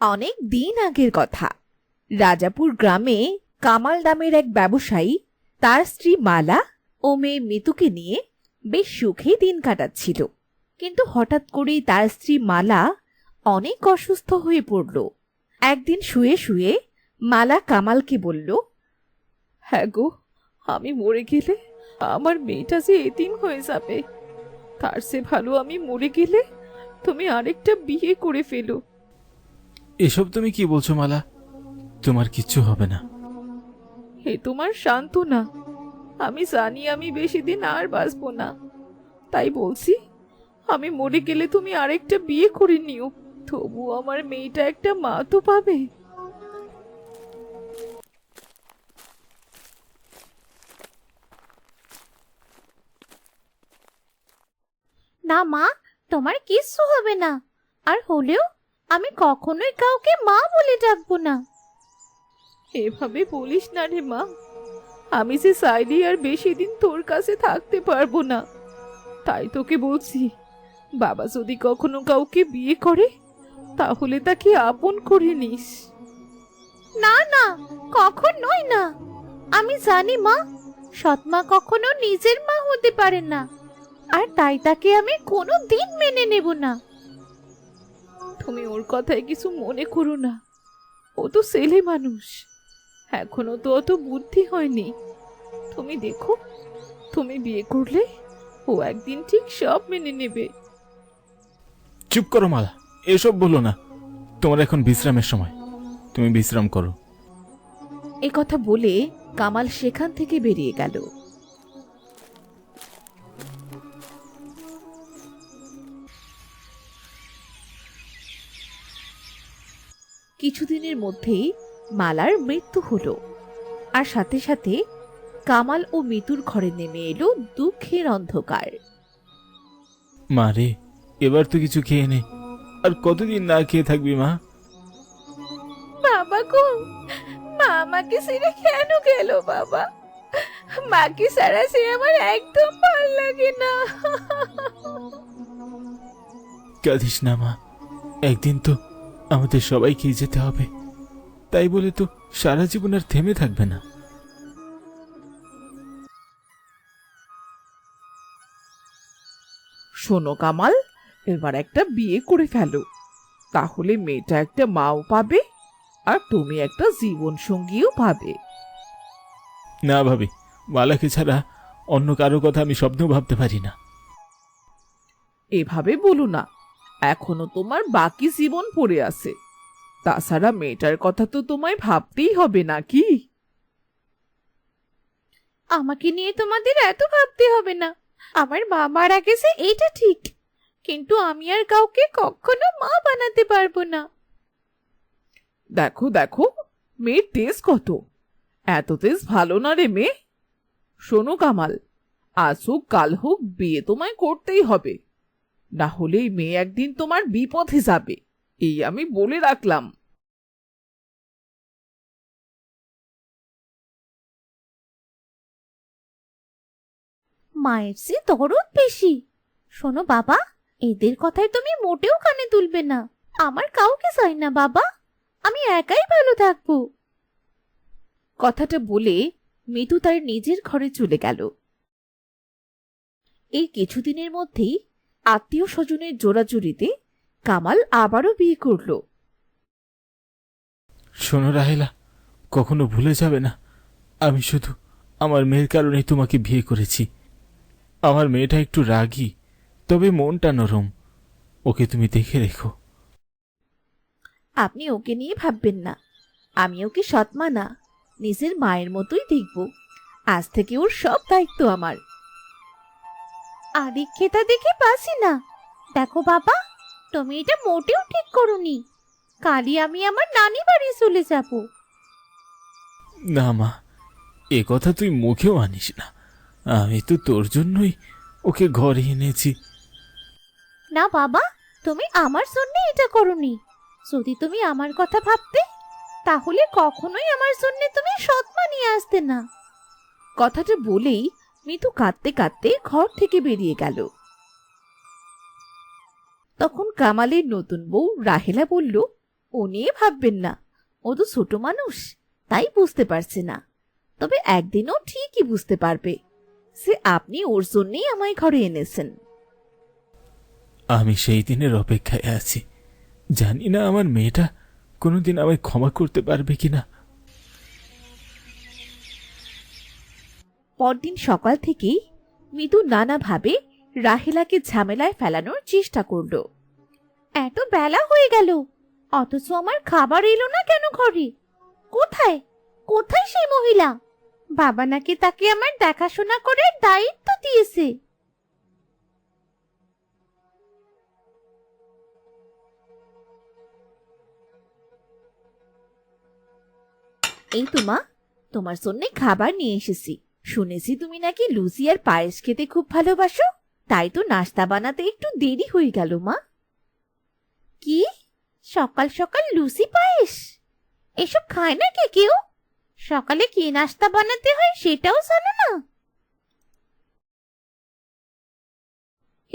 অনেক দিন আগের কথা। রাজাপুর গ্রামে কামাল নামের এক ব্যবসায়ী তার স্ত্রী মালা ও মেয়ে মিতুকে নিয়ে বেশ সুখে দিন কাটাচ্ছিল। কিন্তু হঠাৎ করেই তার স্ত্রী মালা অনেক অসুস্থ হয়ে পড়ল। একদিন শুয়ে শুয়ে মালা কামালকে বলল, হ্যাঁ গো, আমি মরে গেলে আমার মেয়েটা যে এতিম হয়ে যাবে। তার চেয়ে ভালো আমি মরে গেলে তুমি আরেকটা বিয়ে করে ফেলো। এসব তুমি কি বলছো মালা? তোমার কিচ্ছু হবে না। হে তোমার সান্ত্বনা। আমি জানি আমি বেশি দিন আর বাঁচবো না, তাই বলছি আমি মরে গেলে তুমি আরেকটা বিয়ে করে নিও। তবু আমার মেয়েটা একটা মা তো পাবে। না মা, তোমার কিচ্ছু হবে না। আর হলেও আমি কখনোই কাউকে মা বলে ডাকবো না। এভাবে বলিস না রে মা। আমি যে চাইলেই আর বেশি দিন তোর কাছে থাকতে পারবো না। তাই তোকে বলছি, বাবা যদি কখনো কাউকে বিয়ে করে তাহলে তাকে আপন করে নিস। না না, কখনোই না। আমি জানি মা, সৎ মা কখনো নিজের মা হতে পারে না। আর তাই তাকে আমি কোনো দিন মেনে নেব না। তুমি ওর কথায় কিছু মনে করো না। ও তো ছেলে মানুষ, এখনো তো অত বুদ্ধি হয়নি। তুমি দেখো, তুমি বিয়ে করলে ও একদিন ঠিক সব মেনে নেবে। চুপ করো মালা, এসব বলো না। তোমার এখন বিশ্রামের সময়, তুমি বিশ্রাম করো। এ কথা বলে কামাল সেখান থেকে বেরিয়ে গেল। কিছুদিনের মধ্যেই মালার মৃত্যু হলো, আর সাথে সাথে কামাল ও মিতুর ঘরে নেমে এলো দুঃখের অন্ধকার। মা রে, এবার তো কিছু খেয়ে নে। আর কতদিন না খেয়ে থাকবি মা? বাবা গো, মা আমাকে ছেড়ে কেন গেল বাবা? মাকে ছাড়া সে আমার একদম ভাল লাগে না। কাঁদিস না মা, একদিন তো আমাদের সবাইকেই যেতে হবে। তাই বলে তো সারা জীবন আর থেমে থাকবে না। শোনো কামাল, এবার একটা বিয়ে করে ফেলো, তাহলে মেয়েটা একটা মাও পাবে আর তুমি একটা জীবন সঙ্গীও পাবে। না ভাবি, মালাকে ছাড়া অন্য কারো কথা আমি স্বপ্নেও ভাবতে পারি না। এভাবে বলো না, এখনো তোমার বাকি জীবন পড়ে আছে। তাছাড়া মেয়েটার কথা তো তোমায় ভাবতেই হবে নাকি? আমাকে নিয়ে তোমাদের এত ভাবতে হবে না। আমার মা মারা গেছে, এটা ঠিক। কিন্তু আমি আর কাউকে কখনো মা বানাতে পারবো না। দেখো দেখো, মেয়ের তেজ কত! এত তেজ ভালো না রে মেয়ে। শোনো কামাল, আজ হোক কাল হোক বিয়ে তোমায় করতেই হবে, না হলে এই মেয়ে একদিন তোমার বিপথে যাবে, এই আমি বলে রাখলাম। মায়ের চেয়ে দরদ বেশি। শোনো বাবা, এদের কথায় তুমি মোটেও কানে তুলবে না। আমার কাউকে চাই না বাবা, আমি একাই ভালো থাকবো। কথাটা বলে মিতু তার নিজের ঘরে চলে গেল। এই কিছুদিনের মধ্যেই আত্মীয় স্বজনের জোরাজুরিতে কামাল আবারও বিয়ে করলো। শোনো রাহেলা, কখনো ভুলে যাবে না, আমি শুধু আমার মেয়ের কারণেই তোমাকে বিয়ে করেছি। আমার মেয়েটা একটু রাগী, তবে মনটা নরম। ওকে তুমি দেখে রেখো। আপনি ওকে নিয়ে ভাববেন না, আমি ওকে সৎমা না, নিজের মায়ের মতোই দেখব। আজ থেকে ওর সব দায়িত্ব আমার। আরে খেতা দেখে বাসি না। দেখো বাবা, তুমি এটা মোটেও ঠিক করোনি। কালই আমি আমার নানি বাড়ি চলে যাব। না মা, এ কথা তুই মুখেও আনিস না। আমি তো তোর জন্যই ওকে ঘরে এনেছি। না বাবা, তুমি আমার জন্য এটা করোনি। যদি তুমি আমার কথা ভাবতে, তাহলে কখনোই আমার জন্য তুমি সৎমা নিয়ে আসতে না। কথাটা বলেই মিতু কাঁদতে কাঁদতে ঘর থেকে বেরিয়ে গেল। তখন কামালের নতুন বউ রাহেলা বলল, ও নিয়ে ভাববেন না, ও তো ছোট মানুষ, তাই বুঝতে পারছে না। তবে একদিনও ঠিকই বুঝতে পারবে যে আপনি ওর জন্যই আমায় ঘরে এনেছেন। আমি সেই দিনের অপেক্ষায় আছি। জানি না আমার মেয়েটা কোনোদিন আমায় ক্ষমা করতে পারবে কিনা। পরদিন সকাল থেকেই মিতু নানাভাবে রাহেলাকে ঝামেলায় ফেলানোর চেষ্টা করল। এত বেলা হয়ে গেল, অথচ আমার খাবার এলো না কেন ঘরে? কোথায় কোথায় সেই মহিলা? বাবা নাকি তাকে আমার দেখাশোনা করার দায়িত্ব দিয়েছে। এই তো মা, তোমার জন্য খাবার নিয়ে এসেছি। শুনেছি তুমি নাকি লুচি আর পায়েস খেতে খুব ভালোবাসো, তাই তো নাস্তা বানাতে একটু দেরি হয়ে গেল মা। কি, সকাল সকাল লুচি পায়েস? এসব খায় না কে কেউ? সকালে কি নাস্তা বানাতে হয় সেটাও জানো না?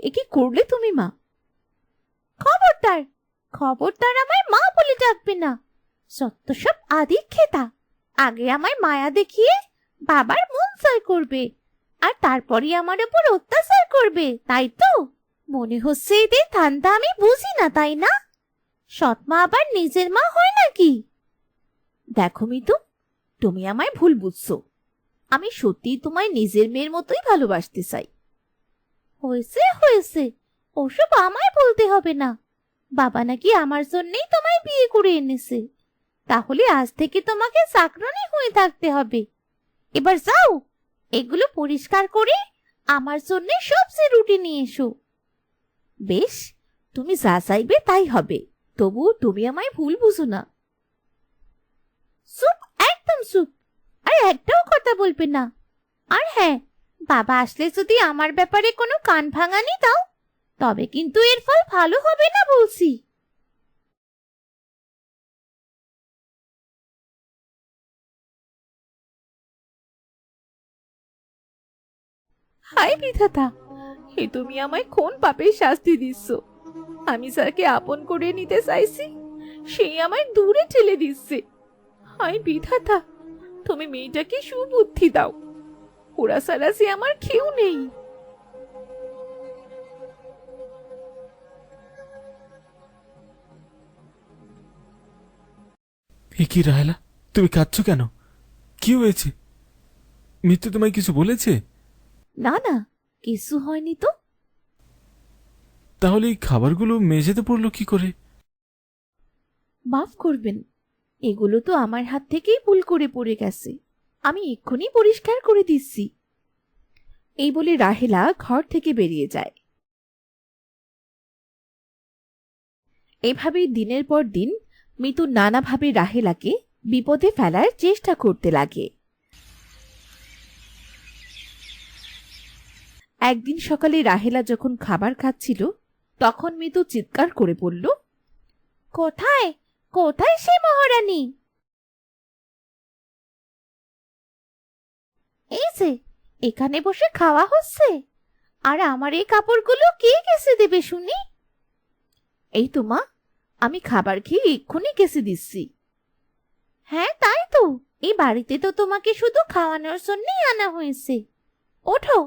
এ কি করলে তুমি মা? খবরদার, খবরদার আমায় মা বলে ডাকবে না। সত্য সব আদিক্ষেতা। আগে আমায় মায়া দেখিয়ে বাবার মন জয় করবে, আর তারপরে আমার উপর অত্যাচার করবে, তাই তো? মনে হচ্ছে এদের ধান্দা আমি বুঝি না, তাই না? সৎ মা আবার নিজের মা হয় নাকি? দেখো মিতু, তুমি আমায় ভুল বুঝছো। আমি সত্যিই তোমায় নিজের মেয়ের মতোই ভালোবাসতে চাই। হয়েছে হয়েছে, ওসব আমায় বলতে হবে না। বাবা নাকি আমার জন্যই তোমায় বিয়ে করে এনেছে, তাহলে আজ থেকে তোমাকে চাকরানী হয়ে থাকতে হবে। এবার যাও, এগুলো পরিষ্কার করে আমার জন্য সবজি রুটি নিয়ে এসো। বেশ, তুমি যা চাইবে তাই হবে, তবুও তুমি আমায় ভুল বুঝো না। চুপ, একদম চুপ, আর একটাও কথা বলবে না। আর হ্যাঁ, বাবা আসলে যদি আমার ব্যাপারে কোনো কান ভাঙানি দাও, তবে কিন্তু এর ফল ভালো হবে না বলছি। হায় বিধাতা, হে তুমি আমায় কোন পাপের শাস্তি দিচ্ছ? আমি যাকে আপন করে নিতে চাইছি সেই আমায় দূরে ঠেলে দিচ্ছে। হায় বিধাতা, তুমি মেয়েটাকে সুবুদ্ধি দাও, ওরা ছাড়া যে আমার কেউ নেই। এ কি রাহেলা, তুমি কাঁদছো কেন? কি হয়েছে? মিতু তোমায় কিছু বলেছে? না না, কিছু হয়নি তো। তাহলে এই খাবারগুলো মেঝেতে পড়লো কি করে? মাফ করবেন, এগুলো তো আমার হাত থেকেই ভুল করে পড়ে গেছে। আমি এক্ষুনি পরিষ্কার করে দিচ্ছি। এই বলে রাহেলা ঘর থেকে বেরিয়ে যায়। এভাবেই দিনের পর দিন মিতু নানাভাবে রাহেলাকে বিপদে ফেলার চেষ্টা করতে লাগে। একদিন সকালে রাহেলা যখন খাবার খাচ্ছিল, তখন মিতু চিৎকার করে বলল, কোথায় কোথায় সে মহারানী? এই যে এখানে বসে খাওয়া হচ্ছে, আর আমার এই কাপড়গুলো কে কেচে দেবে শুনি? এই তো মা, আমি খাবার খেয়ে এক্ষুনি কেচে দিচ্ছি। হ্যাঁ তাই তো, এই বাড়িতে তো তোমাকে শুধু খাওয়ানোর জন্যই আনা হয়েছে। ওঠো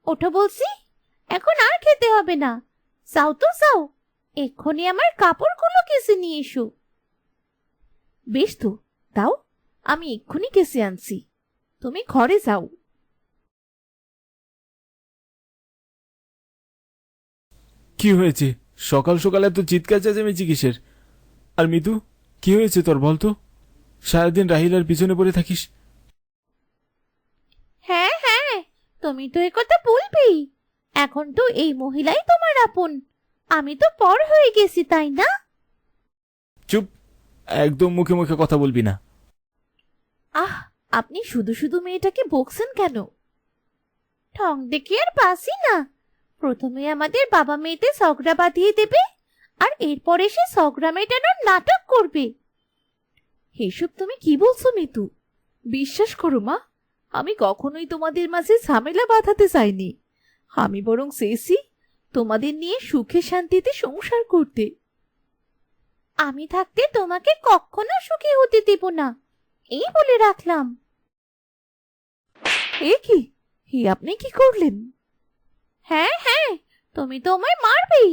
ওঠো বলছি, এখন আর খেতে হবে না। যাও তো যাও, এক্ষুনি আমার কাপড়গুলো কেচে নিয়ে এসো। বেশ তো, দাও, আমি এক্ষুনি কেচে আনছি, তুমি ঘরে যাও। কি হয়েছে? সকাল সকাল এত চিৎকার চেঁচামেচি কিসের? আর মিতু, কি হয়েছে তোর বলতো? সারাদিন রাহিলার পিছনে পড়ে থাকিস। হ্যাঁ হ্যাঁ, তুমি তো একথা বলবেই। এখন তো এই মহিলাই তোমার আপন, আমি তো পর হয়ে গেছি, তাই না? চুপ, একদম মুখে মুখে কথা বলবি না। আহ, আপনি শুধু শুধু মেয়েটাকে বকছেন কেন? ঠং দেখে আর বাসি না। প্রথমে আমাদের বাবা মেয়েতে ঝগড়া বাঁধিয়ে দেবে, আর এরপরে সে ঝগড়া মেটানোর নাটক করবে। এসব তুমি কি বলছো মিতু? বিশ্বাস করো মা, আমি কখনোই তোমাদের মাঝে ঝামেলা বাঁধাতে চাইনি। আমি বরং চেয়েছি তোমাদের নিয়ে সুখে শান্তিতে সংসার করতে। আমি থাকতে তোমাকে কখনো সুখী হতে দেব না, এই বলে রাখলাম। এ কি, আপনি কি করলেন? হ্যাঁ হ্যাঁ, তুমি তো আমায় মারবেই।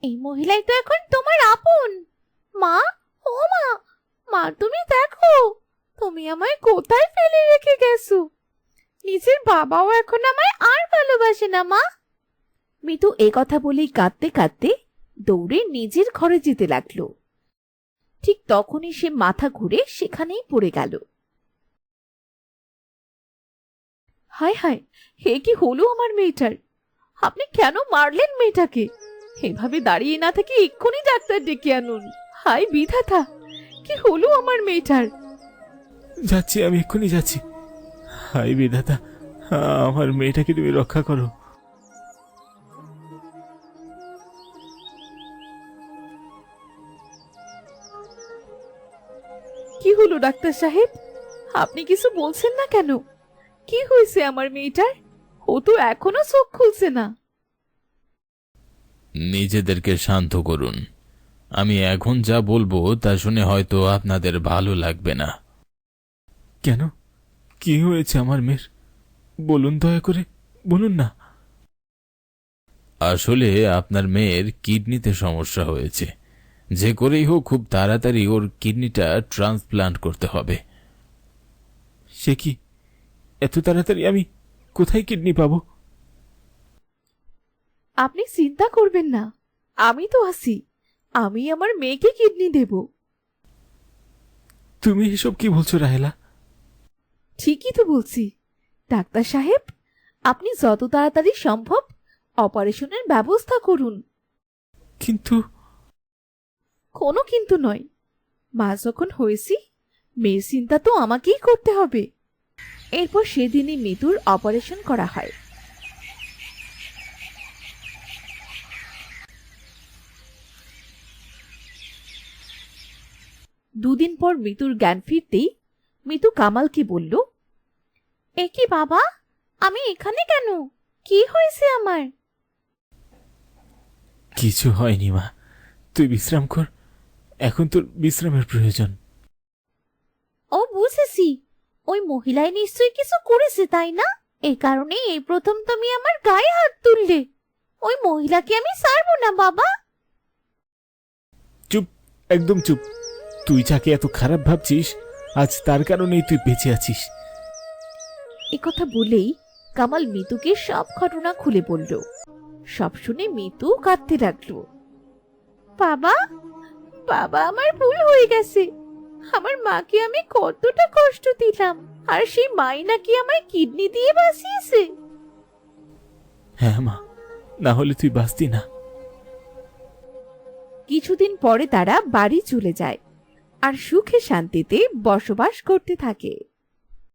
এই মহিলাই তো এখন তোমার আপন। মা, ও মা, মা তুমি দেখো, তুমি আমায় কোথায় ফেলে রেখে গেছো। নিজের বাবাও এখন আমায় আর ভালোবাসে না মা। মিতু এ কথা বলেই কাঁদতে কাঁদতে দৌড়ে নিজের ঘরে যেতে লাগলো। ঠিক তখনই সে মাথা ঘুরে সেখানেই পড়ে গেল। হায় হায়, হে কি হলো আমার মেয়েটার? আপনি কেন মারলেন মেয়েটাকে? এভাবে দাঁড়িয়ে না থেকে এক্ষুনি ডাক্তার ডেকে আনুন। হায় বিধাতা, কি হলো আমার মেয়েটার? যাচ্ছি, আমি এক্ষুনি যাচ্ছি। হাই বিধাতা, আমার মেয়েটাকে তুমি রক্ষা করো। কি হলো ডাক্তার সাহেব? আপনি কিছু বলছেন না কেন? কি হয়েছে আমার মেয়েটার? ও তো এখনো চোখ খুলছে না। নিজেদেরকে শান্ত করুন। আমি এখন যা বলবো তা শুনে হয়তো আপনাদের ভালো লাগবে না। কেন, কি হয়েছে আমার মেয়ের? বলুন, দয়া করে বলুন না। আসলে আপনার মেয়ের কিডনিতে সমস্যা হয়েছে। যে করেই হোক খুব তাড়াতাড়ি ওর কিডনিটা ট্রান্সপ্লান্ট করতে হবে। সে কি, এত তাড়াতাড়ি আমি কোথায় কিডনি পাবো? আপনি চিন্তা করবেন না, আমি তো আছি। আমি আমার মেয়েকে কিডনি দেব। তুমি এসব কি বলছো রাহেলা? ঠিকই তো বলছি ডাক্তার সাহেব। আপনি যত তাড়াতাড়ি সম্ভব অপারেশনের ব্যবস্থা করুন। কিন্তু কোনো কিন্তু নয়। মা যখন হয়েছি, মেয়ের চিন্তা তো আমাকেই করতে হবে। এরপর সেদিনই মিতুর অপারেশন করা হয়। দুদিন পর মিতুর জ্ঞান ফিরতেই মিতু কামালকে বলল, এ কি বাবা, আমি এখানে কেন? কি হয়েছে আমার? কিছু হয়নি মা, তুই বিশ্রাম কর। এখন তোর বিশ্রামের প্রয়োজন। ও বুঝেছি, ওই মহিলাই নিশ্চয়ই কিছু করেছে তাই না? এই কারণে এই প্রথম তুমি আমার গায়ে হাত তুললে। ওই মহিলাকে আমি ছাড়বো না বাবা। চুপ, একদম চুপ। তুই যাকে এত খারাপ ভাবছিস, আজ তার কারণেই তুই বেঁচে আছিস। কথা বলেই কামাল মিতুকে সব ঘটনা খুলে বলল। সব শুনে মিতু কাঁদতে লাগলো। বাবা, বাবা আমার ভুল হয়ে গেছে। আমার মাকে আমি কতটা কষ্ট দিলাম, আর সেই মাই নাকি আমায় কিডনি দিয়ে বাঁচিয়েছে। হ্যাঁ মা, না হলে তুই বাঁচতি না। কিছুদিন পরে তারা বাড়ি চলে যায় আর সুখে শান্তিতে বসবাস করতে থাকে।